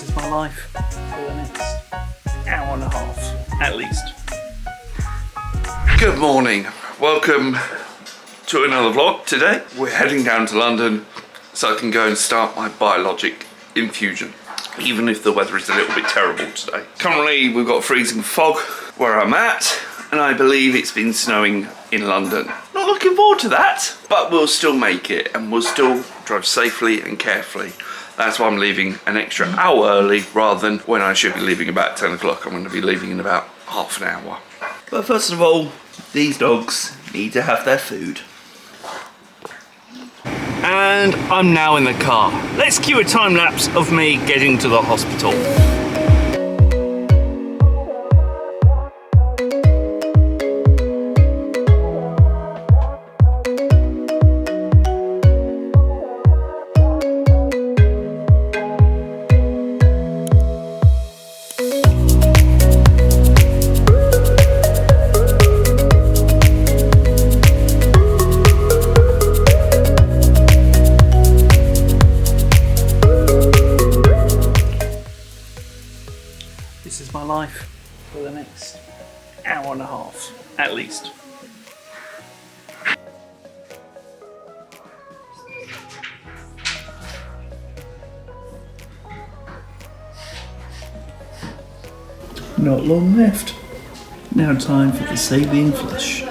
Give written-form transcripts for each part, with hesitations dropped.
This is my life for the next hour and a half, at least. Good morning. Welcome to another vlog. Today we're heading down to London so I can go and start my BIOLOGIC infusion, even if the weather is a little bit terrible today. Currently we've got freezing fog where I'm at, and I believe it's been snowing in London. Not looking forward to that, but we'll still make it and we'll still drive safely and carefully. That's why I'm leaving an extra hour early rather than when I should be leaving about 10 o'clock. I'm going to be leaving in about half an hour. But first of all, these dogs need to have their food. And I'm now in the car. Let's cue a time lapse of me getting to the hospital. This is my life for the next hour and a half, at least. Not long left. Now time for the saline flush.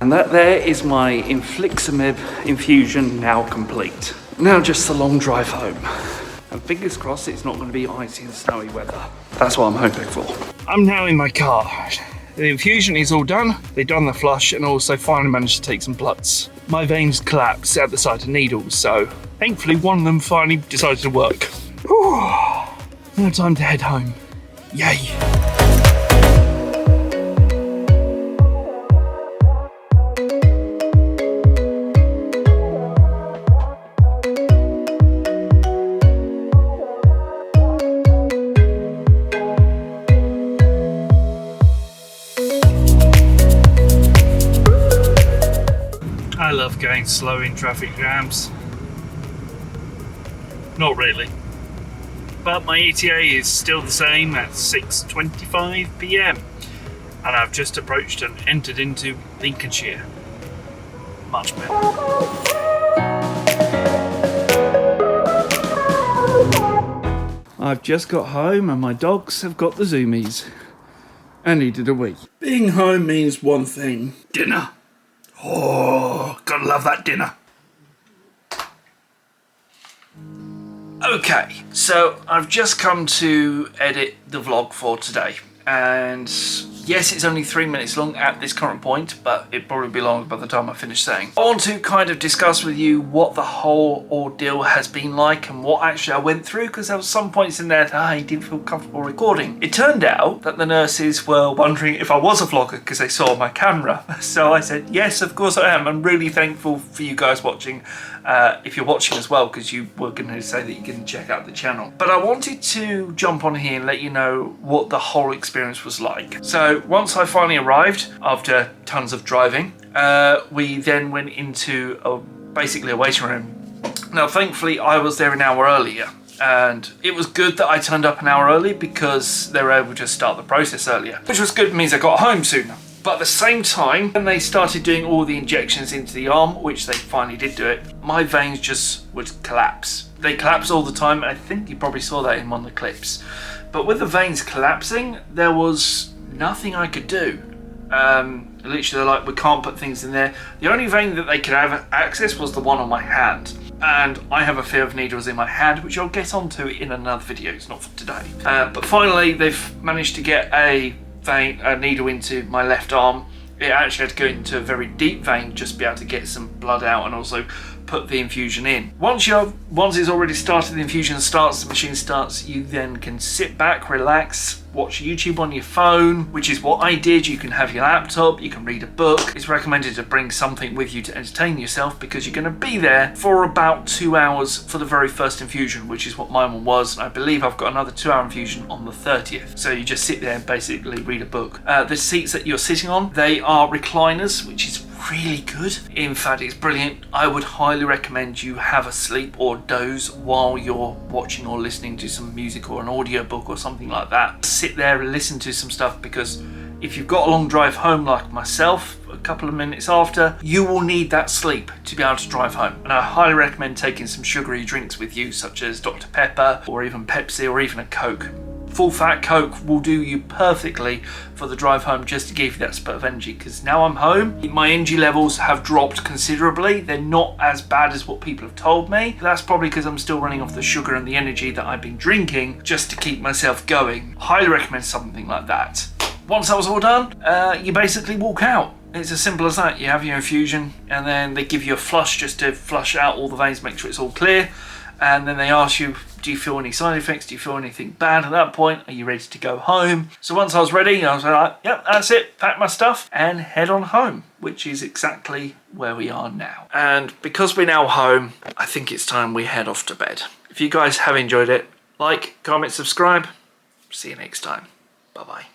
And that there is my infliximab infusion now complete. Now just the long drive home. And fingers crossed it's not going to be icy and snowy weather. That's what I'm hoping for. I'm now in my car. The infusion is all done. They've done the flush and also finally managed to take some bloods. My veins collapsed at the sight of needles, so thankfully one of them finally decided to work. Whew. Now time to head home. Yay! I love going slow in traffic jams. Not really. But my ETA is still the same at 6:25 PM. And I've just approached and entered into Lincolnshire. Much better. I've just got home and my dogs have got the zoomies. I needed a wee. Being home means one thing. Dinner. Oh, gotta love that dinner. Okay, so I've just come to edit the vlog for today. And yes, it's only 3 minutes long at this current point, but it'll probably be longer by the time I finish saying. I want to kind of discuss with you what the whole ordeal has been like and what actually I went through, because there were some points in there that I didn't feel comfortable recording. It turned out that the nurses were wondering if I was a vlogger because they saw my camera. So I said, yes, of course I am. I'm really thankful for you guys watching. If you're watching as well, because you were going to say that you can check out the channel. But I wanted to jump on here and let you know what the whole experience was like. So once I finally arrived, after tons of driving, we then went into basically a waiting room. Now thankfully I was there an hour earlier, and it was good that I turned up an hour early because they were able to start the process earlier, which was good, means I got home sooner. But at the same time, when they started doing all the injections into the arm, which they finally did do it, my veins just would collapse. They collapse all the time. I think you probably saw that in one of the clips. But with the veins collapsing, there was nothing I could do. Literally, they're like, we can't put things in there. The only vein that they could have access was the one on my hand. And I have a fear of needles in my hand, which I'll get onto in another video. It's not for today. But finally, they've managed to get a needle into my left arm. It actually had to go into a very deep vein just to be able to get some blood out and also put the infusion in. Once it's already started, the infusion starts, the machine starts, you then can sit back, relax, watch YouTube on your phone, which is what I did. You can have your laptop, you can read a book. It's recommended to bring something with you to entertain yourself because you're going to be there for about 2 hours for the very first infusion, which is what my one was. And I believe I've got another 2-hour infusion on the 30th. So you just sit there and basically read a book. The seats that you're sitting on, they are recliners, which is really good. In fact, it's brilliant. I would highly recommend you have a sleep or doze while you're watching or listening to some music or an audiobook or something like that. Sit there and listen to some stuff, because if you've got a long drive home like myself, a couple of minutes after, you will need that sleep to be able to drive home. And I highly recommend taking some sugary drinks with you, such as Dr. Pepper or even Pepsi or even a Coke. Full fat Coke will do you perfectly for the drive home, just to give you that spurt of energy, because now I'm home, my energy levels have dropped considerably. They're not as bad as what people have told me. That's probably because I'm still running off the sugar and the energy that I've been drinking just to keep myself going. Highly recommend something like that. Once that was all done, you basically walk out. It's as simple as that. You have your infusion, and then they give you a flush just to flush out all the veins, make sure it's all clear. And then they ask you, do you feel any side effects? Do you feel anything bad at that point? Are you ready to go home? So once I was ready, I was like, yep, that's it. Pack my stuff and head on home, which is exactly where we are now. And because we're now home, I think it's time we head off to bed. If you guys have enjoyed it, like, comment, subscribe. See you next time. Bye-bye.